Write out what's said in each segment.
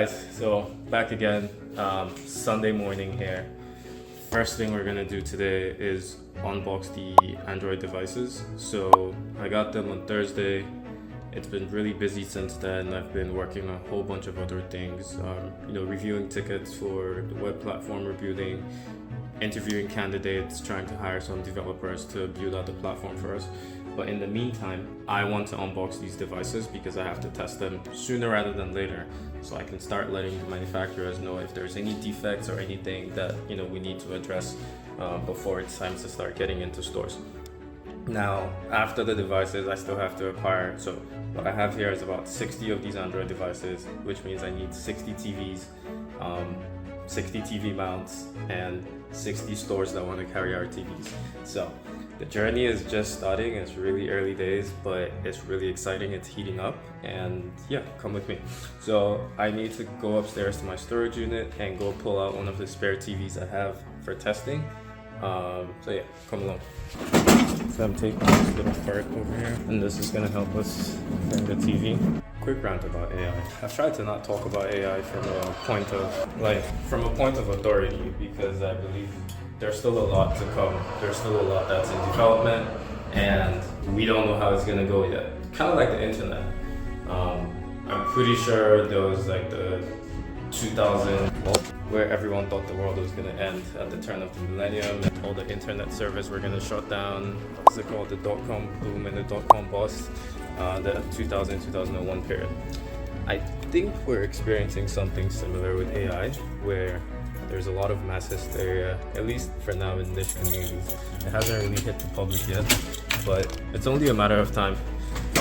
guys, so back again, Sunday morning here. First thing we're gonna do today is unbox the Android devices. So I got them on Thursday. It's been really busy since then. I've been working on a whole bunch of other things, reviewing tickets for the web platform we're building, interviewing candidates, trying to hire some developers to build out the platform for us. But in the meantime, I want to unbox these devices because I have to test them sooner rather than later, so I can start letting the manufacturers know if there's any defects or anything that we need to address before it's time to start getting into stores. Now, after the devices, I still have to acquire. So what I have here is about 60 of these Android devices, which means I need 60 TVs, 60 TV mounts, and 60 stores that want to carry our TVs. So the journey is just starting. It's really early days, but it's really exciting. It's heating up, and yeah, come with me. So I need to go upstairs to my storage unit and go pull out one of the spare TVs I have for testing. So yeah, come along. So I'm taking this little cart over here, and this is gonna help us bring the TV. Quick rant about AI. I've tried to not talk about AI from a point of authority, because I believe there's still a lot to come. There's still a lot that's in development, and we don't know how it's gonna go yet. Kind of like the internet. I'm pretty sure there was like the 2000, where everyone thought the world was gonna end at the turn of the millennium, and all the internet servers were gonna shut down. What's it called? The dot-com boom and the dot-com bust, the 2000-2001 period. I think we're experiencing something similar with AI, where there's a lot of mass hysteria, at least for now in niche communities. It hasn't really hit the public yet, but it's only a matter of time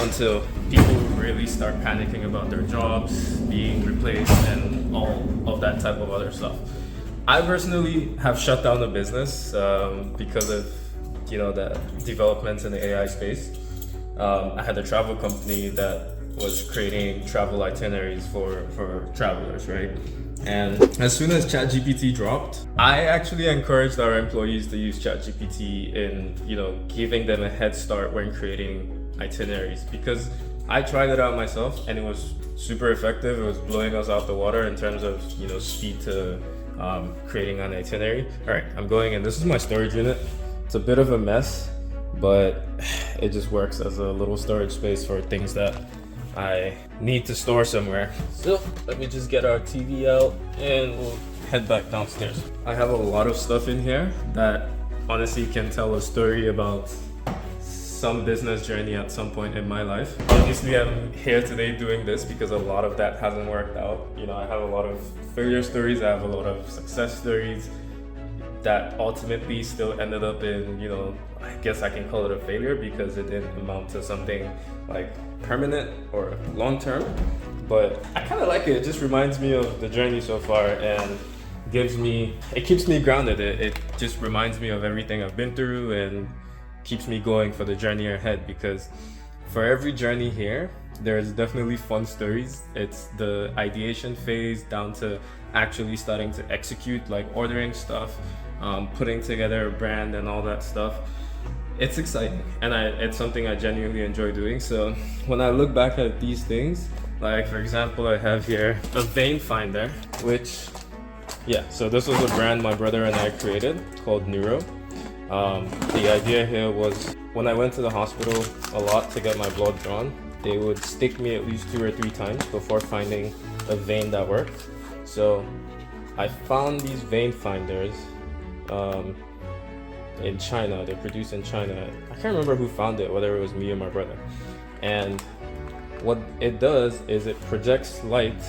until people really start panicking about their jobs being replaced and all of that type of other stuff. I personally have shut down the business because of the developments in the AI space. I had a travel company that was creating travel itineraries for travelers, right? And as soon as ChatGPT dropped, I actually encouraged our employees to use ChatGPT in giving them a head start when creating itineraries, because I tried it out myself and it was super effective. It was blowing us out the water in terms of speed to creating an itinerary. All right, I'm going in. This is my storage unit. It's a bit of a mess, but it just works as a little storage space for things that I need to store somewhere. So let me just get our TV out and we'll head back downstairs. I have a lot of stuff in here that honestly can tell a story about some business journey at some point in my life. Obviously, I'm here today doing this because a lot of that hasn't worked out. I have a lot of failure stories. I have a lot of success stories that ultimately still ended up in, I guess I can call it a failure because it didn't amount to something like permanent or long-term. But I kind of like it. It just reminds me of the journey so far and it keeps me grounded. It just reminds me of everything I've been through and keeps me going for the journey ahead, because for every journey here, there's definitely fun stories. It's the ideation phase down to actually starting to execute, like ordering stuff, putting together a brand and all that stuff. It's exciting, and it's something I genuinely enjoy doing. So when I look back at these things, like for example, I have here a vein finder, which, so this was a brand my brother and I created called Neuro. The idea here was when I went to the hospital a lot to get my blood drawn, they would stick me at least 2 or 3 times before finding a vein that worked. So I found these vein finders in China. They're produced in China. I can't remember who found it, whether it was me or my brother. And what it does is it projects light,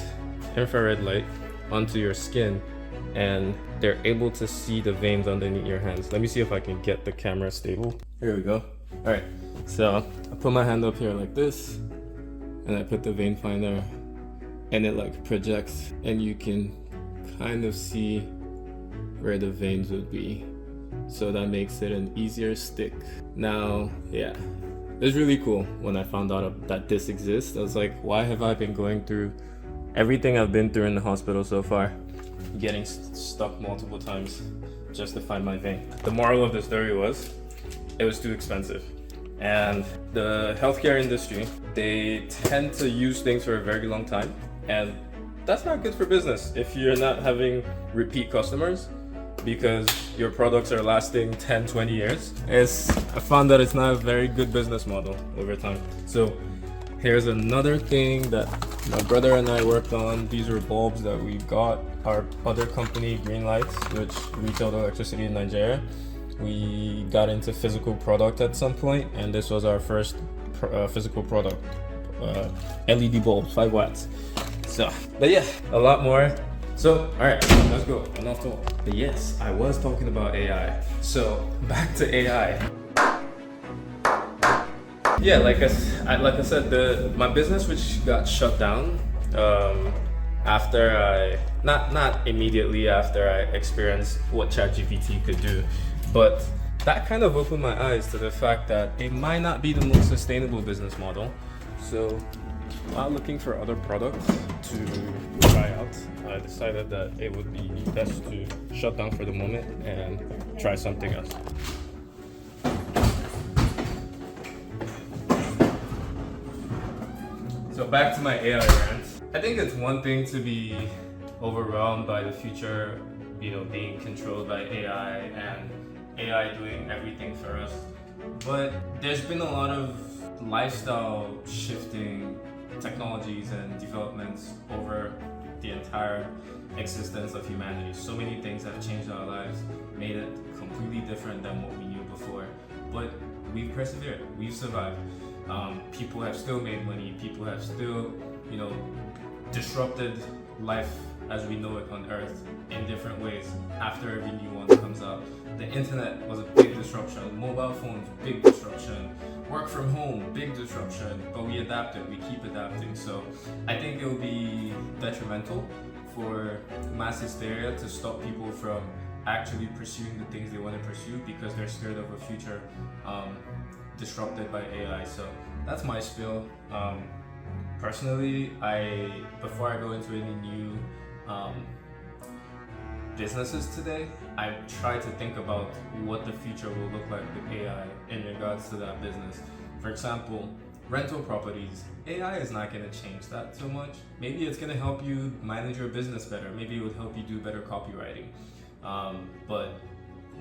infrared light, onto your skin, and they're able to see the veins underneath your hands. Let me see if I can get the camera stable. Here we go. All right, so I put my hand up here like this, and I put the vein finder, and it like projects, and you can kind of see where the veins would be. So that makes it an easier stick. Now, yeah, it's really cool when I found out that this exists. I was like, why have I been going through everything I've been through in the hospital so far, getting stuck multiple times just to find my vein? The moral of the story was, it was too expensive. And the healthcare industry, they tend to use things for a very long time, and that's not good for business if you're not having repeat customers because your products are lasting 10, 20 years. I found that it's not a very good business model over time. So here's another thing that my brother and I worked on. These are bulbs that we got our other company, Green Lights, which retailed electricity in Nigeria. We got into physical product at some point, and this was our first physical product. LED bulb, 5 watts. So, but yeah, a lot more. So, all right, let's go. Enough talk. But yes, I was talking about AI. So back to AI. Yeah, like I said, my business, which got shut down after not immediately after I experienced what ChatGPT could do, but that kind of opened my eyes to the fact that it might not be the most sustainable business model. So while looking for other products to try out, I decided that it would be best to shut down for the moment and try something else. So back to my AI rant. I think it's one thing to be overwhelmed by the future, being controlled by AI and AI doing everything for us. But there's been a lot of lifestyle shifting technologies and developments over the entire existence of humanity. So many things have changed our lives, made it completely different than what we knew before. But we've persevered, we've survived. People have still made money, people have still, disrupted life as we know it on Earth in different ways after every new one comes out. The internet was a big disruption, mobile phones, big disruption, work from home, big disruption, but we adapted, we keep adapting. So I think it will be detrimental for mass hysteria to stop people from actually pursuing the things they want to pursue because they're scared of a future disrupted by AI. So that's my spiel. Personally, before I go into any new businesses today, I try to think about what the future will look like with AI in regards to that business. For example, rental properties. AI is not going to change that so much. Maybe it's going to help you manage your business better. Maybe it would help you do better copywriting. But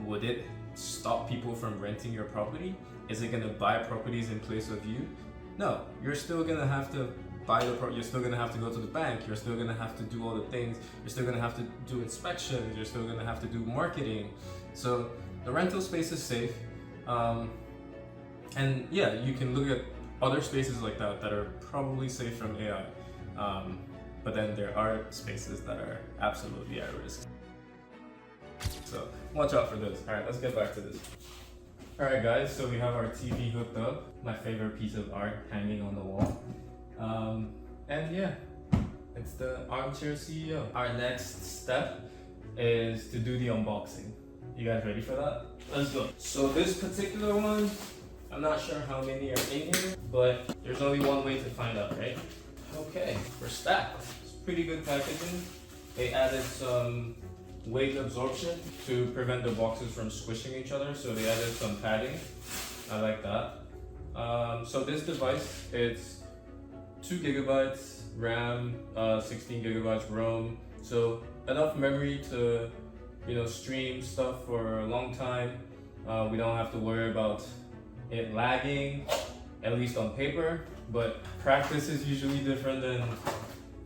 would it stop people from renting your property? Is it going to buy properties in place of you? No, you're still going to have to buy the you're still going to have to go to the bank, you're still going to have to do all the things, you're still going to have to do inspections, you're still going to have to do marketing. So the rental space is safe. And yeah, you can look at other spaces like that that are probably safe from AI. But then there are spaces that are absolutely at risk. So watch out for those. All right, let's get back to this. All right, guys, so we have our TV hooked up, my favorite piece of art hanging on the wall. And yeah, it's the armchair CEO. Our next step is to do the unboxing. You guys ready for that? Let's go. So this particular one, I'm not sure how many are in here, but there's only one way to find out, right? Okay, we're stacked. It's pretty good packaging. They added some weight absorption to prevent the boxes from squishing each other, so they added some padding. I like that. So this device, it's 2 gigabytes RAM, 16 gigabytes ROM, so enough memory to stream stuff for a long time. We don't have to worry about it lagging, at least on paper, but practice is usually different than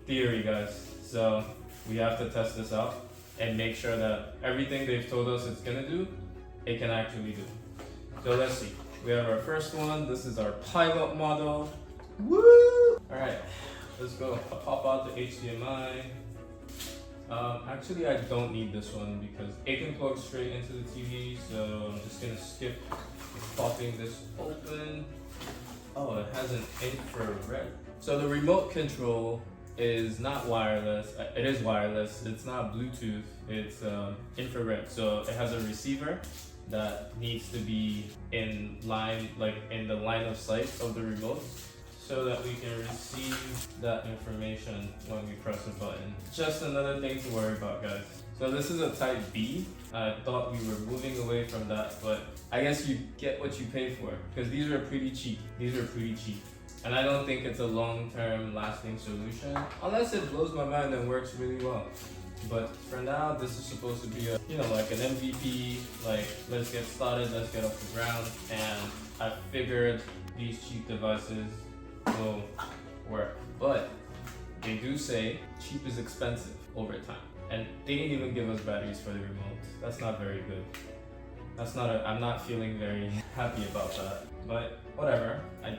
theory, guys. So we have to test this out and make sure that everything they've told us it's gonna do, it can actually do. So let's see. We have our first one. This is our pilot model. Woo! All right, let's go. I'll pop out the HDMI. Actually, I don't need this one because it can plug straight into the TV, so I'm just gonna skip popping this open. Oh, it has an infrared. So the remote control is not wireless. It is wireless. It's not Bluetooth. It's infrared. So it has a receiver that needs to be in line, like in the line of sight of the remote, so that we can receive that information when we press a button. Just another thing to worry about, guys. So this is a type B. I thought we were moving away from that, but I guess you get what you pay for, because these are pretty cheap. These are pretty cheap. And I don't think it's a long-term lasting solution unless it blows my mind and works really well. But for now, this is supposed to be a, like an MVP, like let's get started, let's get off the ground. And I figured these cheap devices will work. But they do say cheap is expensive over time. And they didn't even give us batteries for the remote. That's not very good. I'm not feeling very happy about that. But whatever. I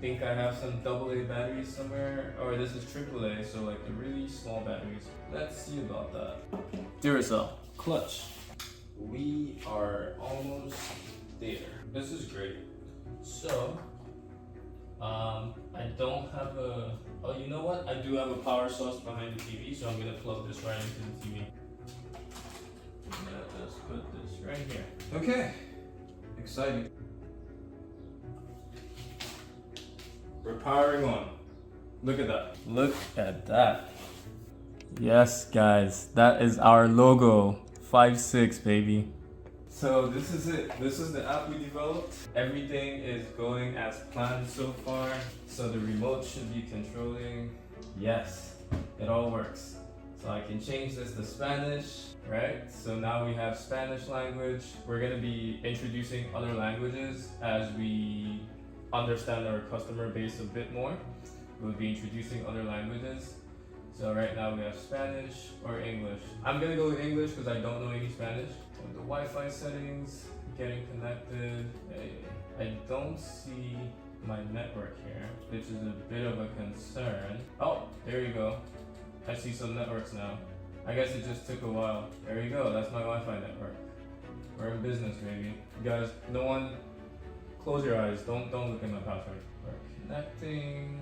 think I have some AA batteries somewhere, or this is AAA, so like the really small batteries. Let's see about that. Duracell clutch. We are almost there. This is great. So I don't have a, oh, you know what? I do have a power source behind the TV, so I'm gonna plug this right into the TV. Let's put this right here. Okay, exciting. We're powering on. Look at that. Look at that. Yes, guys, that is our logo. 5.6, baby. So this is it. This is the app we developed. Everything is going as planned so far. So the remote should be controlling. Yes, it all works. So I can change this to Spanish, right? So now we have Spanish language. We're gonna be introducing other languages as we understand our customer base a bit more. We'll be introducing other languages. So right now we have Spanish or English. I'm gonna go with English because I don't know any Spanish. With the Wi-Fi settings, getting connected. I don't see my network here, which is a bit of a concern. Oh, there you go. I see some networks now. I guess it just took a while. There you go, that's my Wi-Fi network. We're in business, baby. You guys, no one, close your eyes. Don't look at my password. We're connecting,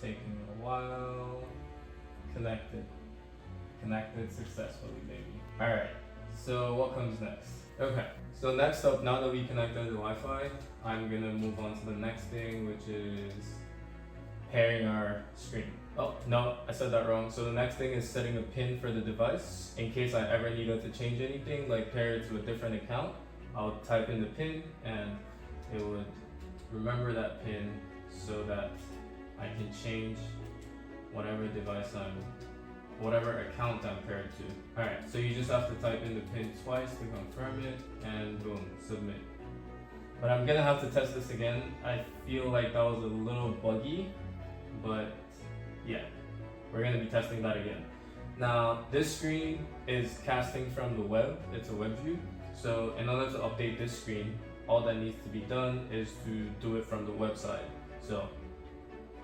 taking a while. Connected successfully, baby. All right, so what comes next? Okay, so next up, now that we connected the Wi-Fi, I'm gonna move on to the next thing, which is pairing our screen. Oh, no, I said that wrong. So the next thing is setting a pin for the device. In case I ever needed to change anything, like pair it to a different account, I'll type in the pin and it would remember that pin so that I can change whatever account I'm paired to. All right, so you just have to type in the pin twice to confirm it and boom, submit. But I'm gonna have to test this again. I feel like that was a little buggy, but yeah, we're gonna be testing that again. Now, this screen is casting from the web. It's a web view. So in order to update this screen, all that needs to be done is to do it from the website. So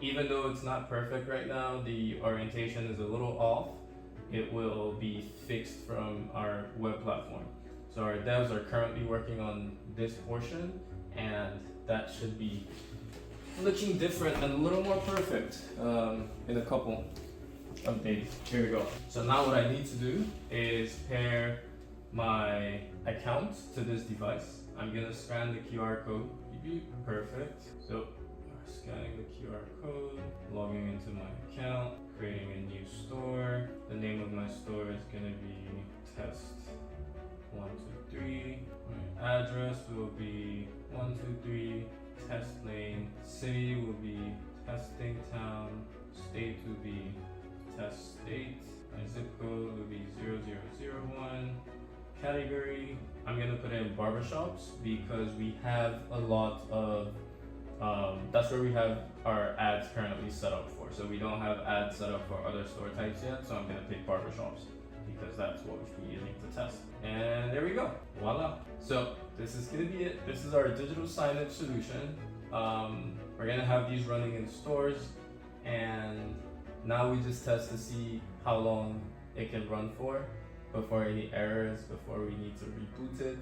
even though it's not perfect right now, the orientation is a little off, it will be fixed from our web platform. So our devs are currently working on this portion, and that should be looking different and a little more perfect in a couple of days. Here we go. So now what I need to do is pair my account to this device. I'm gonna scan the QR code. Perfect. So scanning the QR code, logging into my account, creating a new store. The name of my store is gonna be test 123. My address will be 123 Test Lane. City will be Testing Town. State will be Test State. My zip code will be 0001. Category, I'm gonna put in barbershops because we have a lot of that's where we have our ads currently set up for. So we don't have ads set up for other store types yet, so I'm gonna pick barbershops because that's what we're using to test. And there we go, voila. So this is gonna be it. This is our digital signage solution. We're gonna have these running in stores, and now we just test to see how long it can run for before any errors, before we need to reboot it.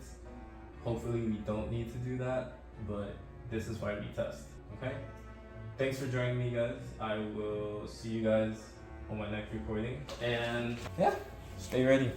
Hopefully we don't need to do that, but this is why we test, okay? Thanks for joining me, guys. I will see you guys on my next recording, and yeah, stay ready.